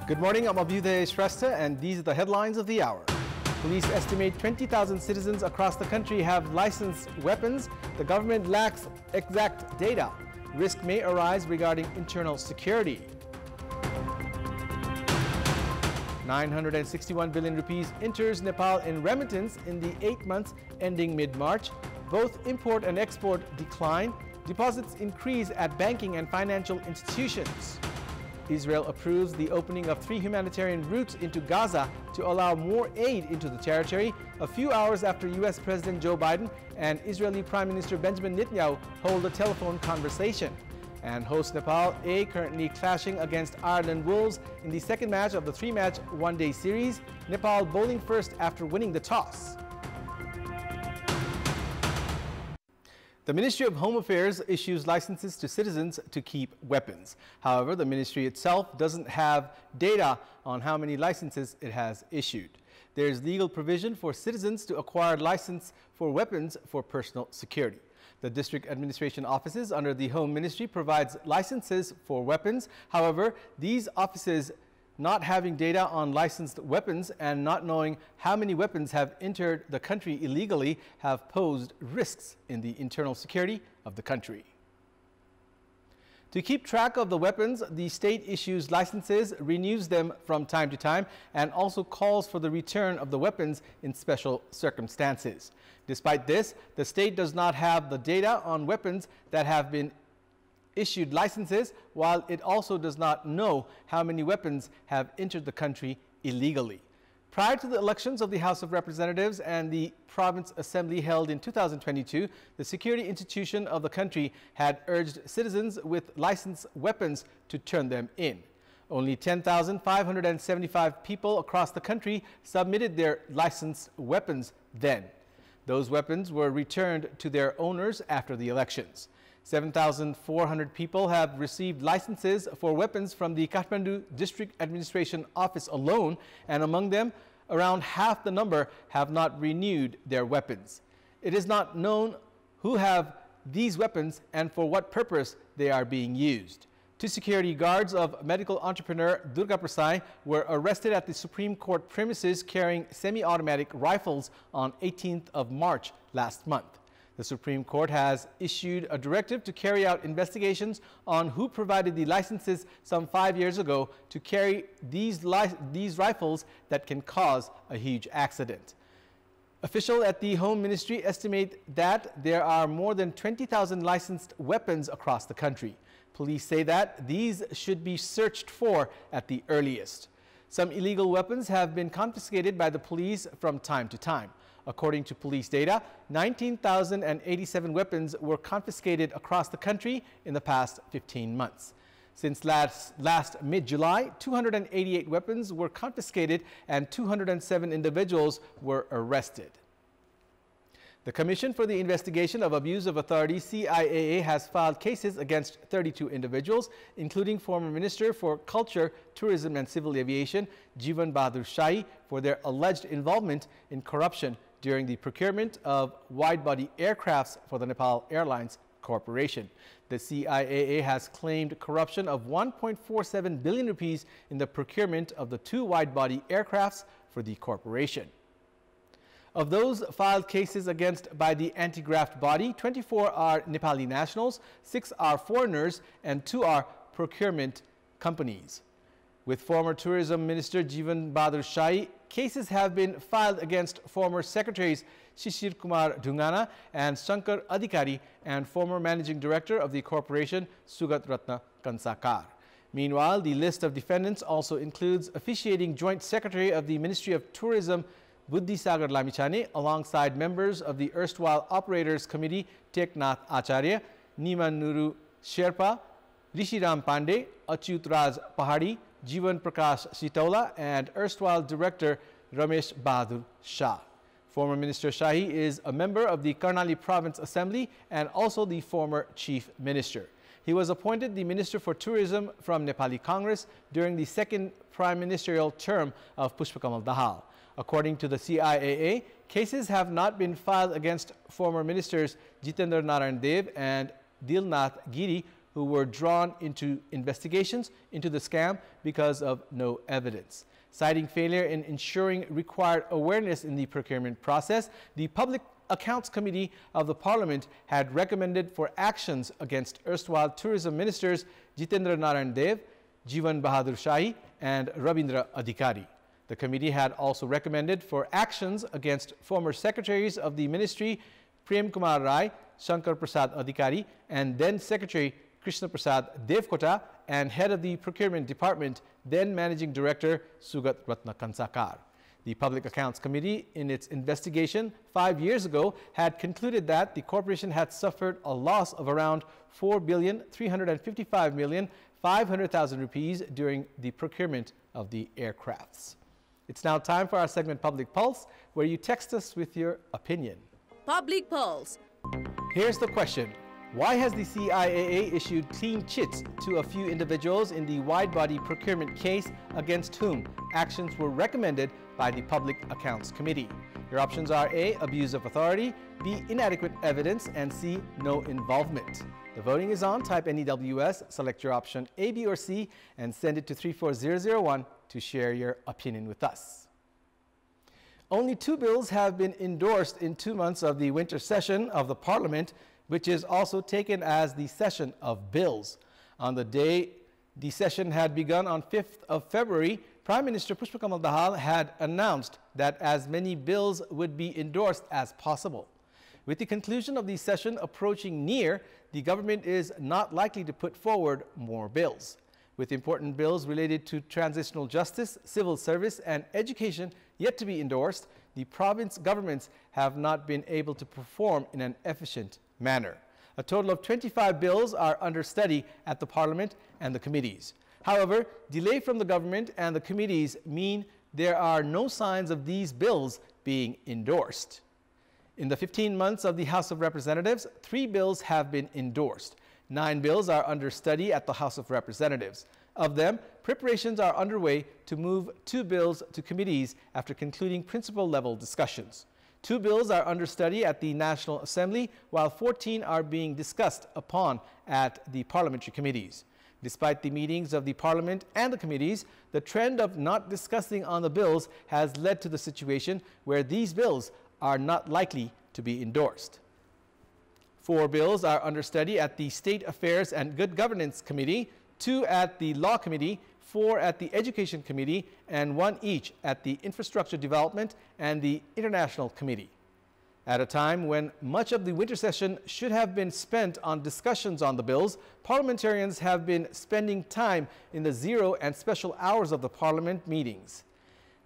Good morning, I'm Abheudaya Shrestha, and these are the headlines of the hour. Police estimate 20,000 citizens across the country have licensed weapons. The government lacks exact data. Risk may arise regarding internal security. 961 billion rupees enters Nepal in remittance in the 8 months ending mid-March. Both import and export decline. Deposits increase at banking and financial institutions. Israel approves the opening of 3 humanitarian routes into Gaza to allow more aid into the territory, a few hours after U.S. President Joe Biden and Israeli Prime Minister Benjamin Netanyahu hold a telephone conversation. And host Nepal A currently clashing against Ireland Wolves in the second match of the 3-match one-day series. Nepal bowling first after winning the toss. The Ministry of Home Affairs issues licenses to citizens to keep weapons. However, the ministry itself doesn't have data on how many licenses it has issued. There is legal provision for citizens to acquire license for weapons for personal security. The district administration offices under the Home Ministry provides licenses for weapons. However, these offices not having data on licensed weapons and not knowing how many weapons have entered the country illegally have posed risks in the internal security of the country. To keep track of the weapons, the state issues licenses, renews them from time to time, and also calls for the return of the weapons in special circumstances. Despite this, the state does not have the data on weapons that have been issued licenses, while it also does not know how many weapons have entered the country illegally. Prior to the elections of the House of Representatives and the Province Assembly held in 2022, the security institution of the country had urged citizens with licensed weapons to turn them in. Only 10,575 people across the country submitted their licensed weapons then. Those weapons were returned to their owners after the elections. 7,400 people have received licenses for weapons from the Kathmandu District Administration Office alone, and among them, around half the number have not renewed their weapons. It is not known who have these weapons and for what purpose they are being used. 2 security guards of medical entrepreneur Durga Prasai were arrested at the Supreme Court premises carrying semi-automatic rifles on 18th of March last month. The Supreme Court has issued a directive to carry out investigations on who provided the licenses some 5 years ago to carry these rifles that can cause a huge accident. Officials at the Home Ministry estimate that there are more than 20,000 licensed weapons across the country. Police say that these should be searched for at the earliest. Some illegal weapons have been confiscated by the police from time to time. According to police data, 19,087 weapons were confiscated across the country in the past 15 months. Since last mid-July, 288 weapons were confiscated and 207 individuals were arrested. The Commission for the Investigation of Abuse of Authority, CIAA, has filed cases against 32 individuals, including former Minister for Culture, Tourism and Civil Aviation, Jivan Bahadur Shahi, for their alleged involvement in corruption during the procurement of wide-body aircrafts for the Nepal Airlines Corporation. The CIAA has claimed corruption of 1.47 billion rupees in the procurement of the 2 wide-body aircrafts for the corporation. Of those filed cases against by the anti-graft body, 24 are Nepali nationals, 6 are foreigners, and 2 are procurement companies. With former Tourism Minister Jivan Bahadur Shahi, cases have been filed against former Secretaries Shishir Kumar Dhungana and Shankar Adhikari and former Managing Director of the corporation Sugat Ratna Kansakar. Meanwhile, the list of defendants also includes officiating Joint Secretary of the Ministry of Tourism Buddhi Sagar Lamichane alongside members of the erstwhile Operators Committee Teknath Acharya, Niman Nuru Sherpa, Rishiram Pandey, Achyut Raj Pahadi, Jivan Prakash Sitaula, and erstwhile Director Ramesh Bahadur Shah. Former Minister Shahi is a member of the Karnali Province Assembly and also the former Chief Minister. He was appointed the Minister for Tourism from Nepali Congress during the second prime ministerial term of Pushpakamal Dahal. According to the CIAA, cases have not been filed against former ministers Jitendra Narayan Dev and Dilnath Giri, who were drawn into investigations into the scam because of no evidence. Citing failure in ensuring required awareness in the procurement process, the Public Accounts Committee of the Parliament had recommended for actions against erstwhile tourism ministers Jitendra Narayan Dev, Jivan Bahadur Shahi and Rabindra Adhikari. The committee had also recommended for actions against former secretaries of the ministry Prem Kumar Rai, Shankar Prasad Adhikari and then Secretary Krishna Prasad Devkota and head of the procurement department, then Managing Director Sugat Ratna Kansakar. The Public Accounts Committee, in its investigation 5 years ago, had concluded that the corporation had suffered a loss of around 4,355,500,000 rupees during the procurement of the aircrafts. It's now time for our segment Public Pulse, where you text us with your opinion. Public Pulse. Here's the question. Why has the CIAA issued clean chits to a few individuals in the wide-body procurement case against whom actions were recommended by the Public Accounts Committee? Your options are A, abuse of authority, B, inadequate evidence, and C, no involvement. The voting is on. Type NEWS, select your option A, B, or C, and send it to 34001 to share your opinion with us. Only 2 bills have been endorsed in 2 months of the winter session of the Parliament, which is also taken as the session of bills. On the day the session had begun on 5th of February, Prime Minister Pushpa Kamal Dahal had announced that as many bills would be endorsed as possible. With the conclusion of the session approaching near, the government is not likely to put forward more bills. With important bills related to transitional justice, civil service and education yet to be endorsed, the province governments have not been able to perform in an efficient manner. A total of 25 bills are under study at the Parliament and the committees. However, delay from the government and the committees mean there are no signs of these bills being endorsed. In the 15 months of the House of Representatives, 3 bills have been endorsed. 9 bills are under study at the House of Representatives. Of them, preparations are underway to move 2 bills to committees after concluding principal-level discussions. 2 bills are under study at the National Assembly, while 14 are being discussed upon at the parliamentary committees. Despite the meetings of the Parliament and the committees, the trend of not discussing on the bills has led to the situation where these bills are not likely to be endorsed. 4 bills are under study at the State Affairs and Good Governance Committee, 2 at the Law Committee, 4 at the Education Committee, and 1 each at the Infrastructure Development and the International Committee. At a time when much of the winter session should have been spent on discussions on the bills, parliamentarians have been spending time in the 0 and special hours of the Parliament meetings.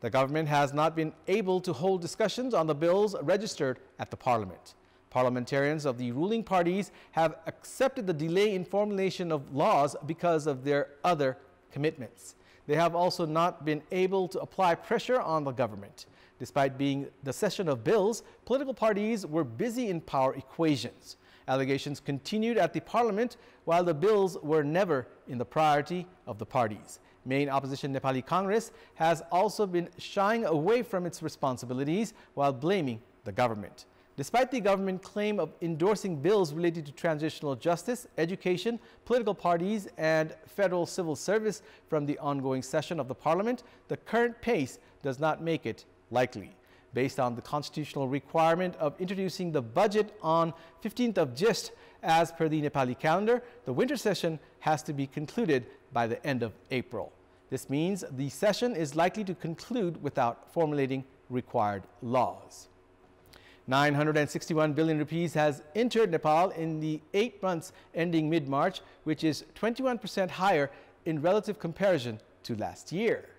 The government has not been able to hold discussions on the bills registered at the Parliament. Parliamentarians of the ruling parties have accepted the delay in formulation of laws because of their other commitments. They have also not been able to apply pressure on the government. Despite being the session of bills, political parties were busy in power equations. Allegations continued at the Parliament while the bills were never in the priority of the parties. Main opposition Nepali Congress has also been shying away from its responsibilities while blaming the government. Despite the government claim of endorsing bills related to transitional justice, education, political parties, and federal civil service from the ongoing session of the Parliament, the current pace does not make it likely. Based on the constitutional requirement of introducing the budget on 15th of Jyesht as per the Nepali calendar, the winter session has to be concluded by the end of April. This means the session is likely to conclude without formulating required laws. 961 billion rupees has entered Nepal in the 8 months ending mid-March, which is 21% higher in relative comparison to last year.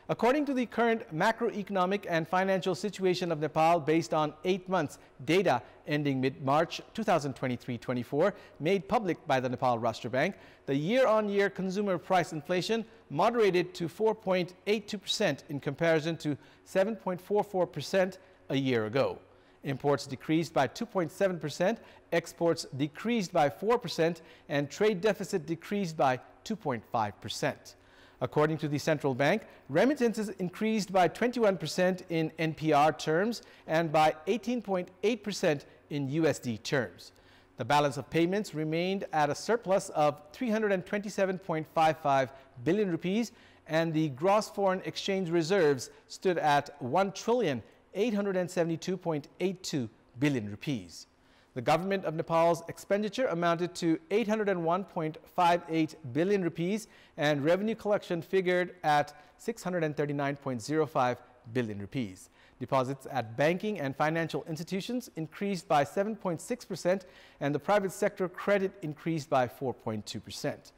According to the current macroeconomic and financial situation of Nepal based on 8 months data ending mid-March 2023-24 made public by the Nepal Rashtra Bank, the year-on-year consumer price inflation moderated to 4.82% in comparison to 7.44% a year ago. Imports decreased by 2.7%, exports decreased by 4%, and trade deficit decreased by 2.5%. According to the central bank, remittances increased by 21% in NPR terms and by 18.8% in USD terms. The balance of payments remained at a surplus of 327.55 billion rupees, and the gross foreign exchange reserves stood at 1,872.82 billion rupees. The government of Nepal's expenditure amounted to 801.58 billion rupees, and revenue collection figured at 639.05 billion rupees. Deposits at banking and financial institutions increased by 7.6%, and the private sector credit increased by 4.2%.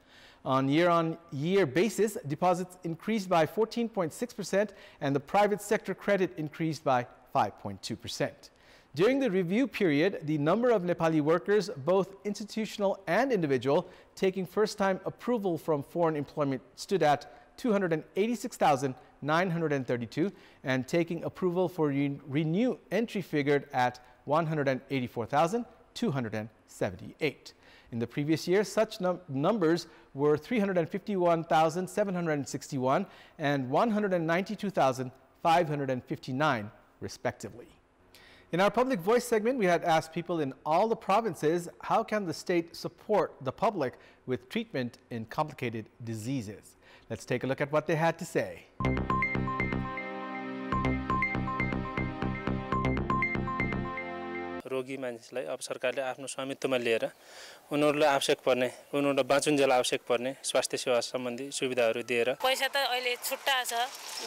On year-on-year basis, deposits increased by 14.6%, and the private sector credit increased by 5.2%. During the review period, the number of Nepali workers, both institutional and individual, taking first-time approval from foreign employment stood at 286,932, and taking approval for renew entry figured at 184,278. In the previous year, such numbers were 351,761 and 192,559, respectively. In our Public Voice segment, we had asked people in all the provinces, how can the state support the public with treatment in complicated diseases? Let's take a look at what they had to say. रोगी मानिसलाई अब सरकारले आफ्नो स्वामित्वमा लिएर उनीहरुलाई आवश्यक पर्ने उनीहरुलाई बाँचुन्जेल आवश्यक पर्ने स्वास्थ्य सेवा सम्बन्धी सुविधाहरू दिएर पैसा त अहिले छुट्टा छ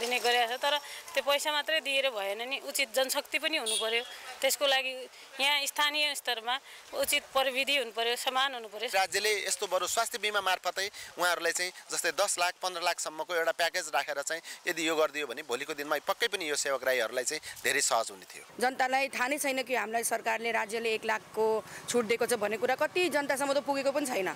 दिने गरेछ तर त्यो पैसा मात्रै दिएर भएन नि उचित जनशक्ति पनि हुनु पर्यो त्यसको लागि यहाँ स्थानीय स्तरमा उचित प्रविधि हुनु पर्यो समान हुनु पर्यो राज्यले यस्तो बरु स्वास्थ्य बीमा मार्फतै उहाँहरुलाई चाहिँ जस्तै 10 लाख 15 लाख सम्मको एउटा प्याकेज राखेर चाहिँ यदि यो गर्दियो भने भोलिको दिनमा पक्कै पनि यो सेवाग्राहीहरुलाई चाहिँ धेरै सहज हुने थियो जनतालाई थाहा नै छैन कि हामीलाई सरकारले राज्यले 1 लाख को छुट दिएको छ भन्ने कुरा कति जनतासम्म त पुगेको पनि छैन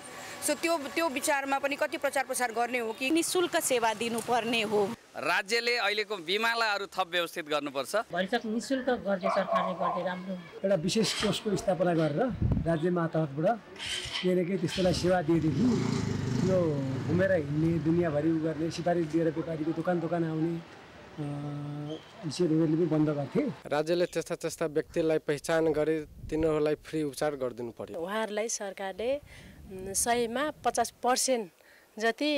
सो त्यो विचारमा पनि कति प्रचार प्रसार गर्ने हो कि निशुल्क सेवा दिनुपर्ने हो राज्यले अहिलेको बिमालाहरू थप व्यवस्थित गर्नुपर्छ भरिसक निशुल्क गर्ने सरकारले गर्दै राम्रो एउटा विशेष कोषको स्थापना गरेर राज्य मातहतबाट केरेकै त्यस्तोलाई सेवा दिएदेखि यो घुमेर हिँड्ने दुनियाँभरि गर्ने सिफारिस दिएर व्यापारीको दोकान आउने विषयहरूले पनि बन्द गर्थे राज्यले त्यस्ता व्यक्तिलाई पहिचान गरे तिनीहरूलाई फ्री उपचार गरिदिनु पर्यो उहाँहरूलाई सरकारले 100 मा 50% जति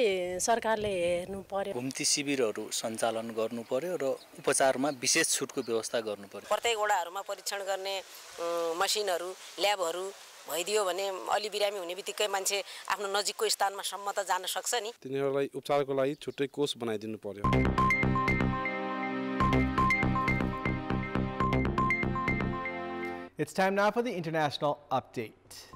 सरकारले हेर्नु पर्यो घुम्ती शिविरहरू सञ्चालन गर्नु पर्यो र उपचारमा विशेष छुटको व्यवस्था गर्नु पर्यो प्रत्येक वडाहरुमा परीक्षण गर्ने मसिनहरू ल्याबहरू भइदियो भने अलि बिरामी हुने बित्तिकै मान्छे आफ्नो नजिकको स्थानमा सम्म त जान सक्छ नि तिनीहरूलाई उपचारको लागि छुट्टै कोष बनाइदिनु पर्यो It's time now for the international update.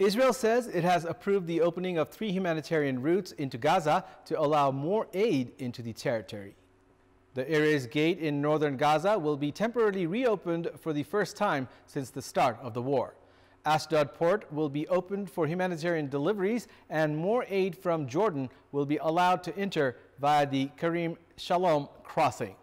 Israel says it has approved the opening of 3 humanitarian routes into Gaza to allow more aid into the territory. The Erez Gate in northern Gaza will be temporarily reopened for the first time since the start of the war. Ashdod port will be opened for humanitarian deliveries, and more aid from Jordan will be allowed to enter via the Karim Shalom crossing.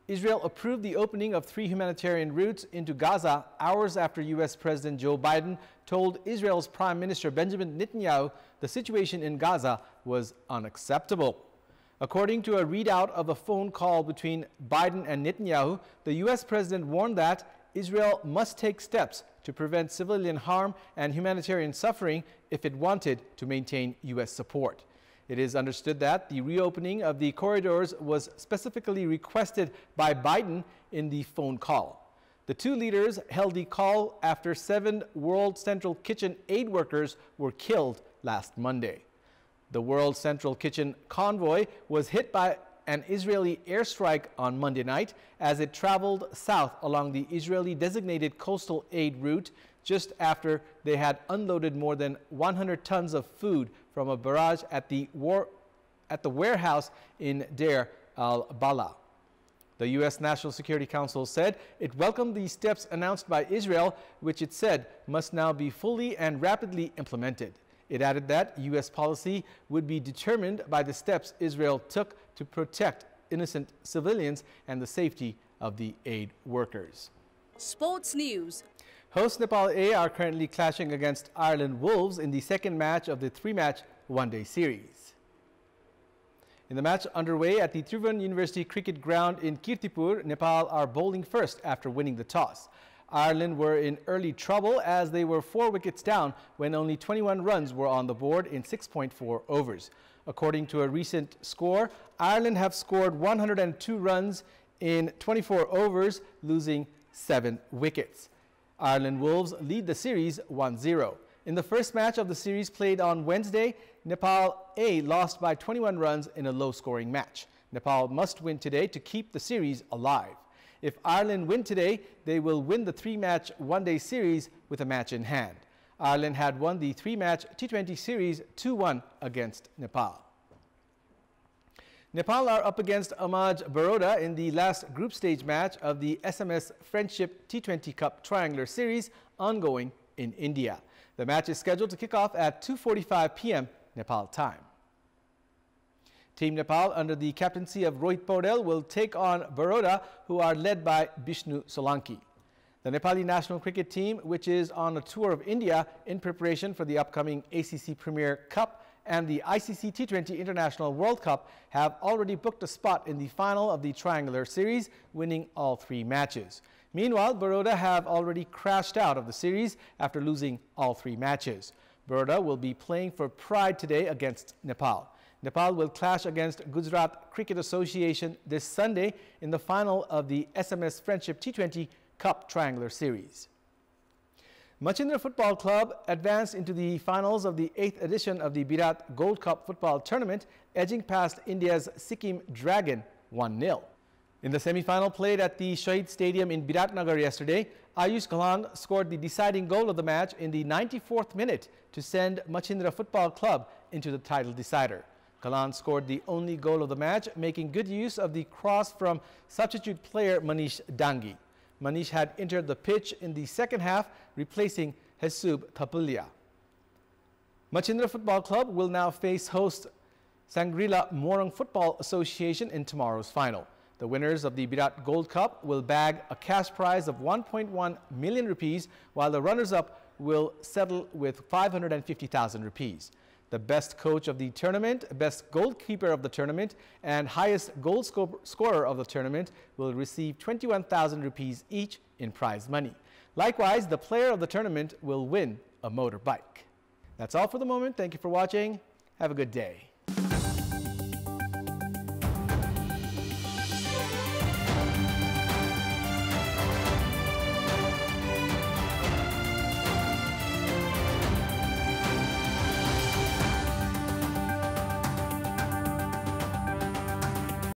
Israel approved the opening of 3 humanitarian routes into Gaza hours after U.S. President Joe Biden told Israel's Prime Minister Benjamin Netanyahu the situation in Gaza was unacceptable. According to a readout of a phone call between Biden and Netanyahu, the U.S. President warned that Israel must take steps to prevent civilian harm and humanitarian suffering if it wanted to maintain U.S. support. It is understood that the reopening of the corridors was specifically requested by Biden in the phone call. The two leaders held the call after 7 World Central Kitchen aid workers were killed last Monday. The World Central Kitchen convoy was hit by an Israeli airstrike on Monday night as it traveled south along the Israeli designated coastal aid route just after they had unloaded more than 100 tons of food from a barrage at the warehouse in Deir al-Balah. The U.S. National Security Council said it welcomed the steps announced by Israel, which it said must now be fully and rapidly implemented. It added that U.S. policy would be determined by the steps Israel took to protect innocent civilians and the safety of the aid workers. Sports news. Host Nepal A are currently clashing against Ireland Wolves in the second match of the 3-match one-day series. In the match underway at the Tribhuvan University Cricket Ground in Kantipur, Nepal are bowling first after winning the toss. Ireland were in early trouble as they were 4 wickets down when only 21 runs were on the board in 6.4 overs. According to a recent score, Ireland have scored 102 runs in 24 overs, losing 7 wickets. Ireland Wolves lead the series 1-0. In the first match of the series played on Wednesday, Nepal A lost by 21 runs in a low-scoring match. Nepal must win today to keep the series alive. If Ireland win today, they will win the 3-match one-day series with a match in hand. Ireland had won the 3-match T20 series 2-1 against Nepal. Nepal are up against Abheudaya in the last group stage match of the SMS Friendship T20 Cup Triangular Series ongoing in India. The match is scheduled to kick off at 2:45 p.m. Nepal time. Team Nepal, under the captaincy of Rohit Paudel, will take on Abheudaya, who are led by Vishnu Solanki. The Nepali national cricket team, which is on a tour of India in preparation for the upcoming ACC Premier Cup and the ICC T20 International World Cup, have already booked a spot in the final of the Triangular Series, winning all 3 matches. Meanwhile, Abheudaya have already crashed out of the series after losing all 3 matches. Abheudaya will be playing for pride today against Nepal. Nepal will clash against Gujarat Cricket Association this Sunday in the final of the SMS Friendship T20 Cup Triangular Series. Machindra Football Club advanced into the finals of the 8th edition of the Virat Gold Cup football tournament, edging past India's Sikkim Dragon 1-0. In the semi-final played at the Shahid Stadium in Biratnagar yesterday, Ayush Galan scored the deciding goal of the match in the 94th minute to send Machindra Football Club into the title decider. Galan scored the only goal of the match, making good use of the cross from substitute player Manish Dangi. Manish had entered the pitch in the second half, replacing Hesub Thapulia. Machindra Football Club will now face host Sangrila Morang Football Association in tomorrow's final. The winners of the Virat Gold Cup will bag a cash prize of 1.1 million rupees, while the runners-up will settle with 550,000 rupees. The best coach of the tournament, best goalkeeper of the tournament, and highest goal scorer of the tournament will receive 21,000 rupees each in prize money. Likewise, the player of the tournament will win a motorbike. That's all for the moment. Thank you for watching. Have a good day.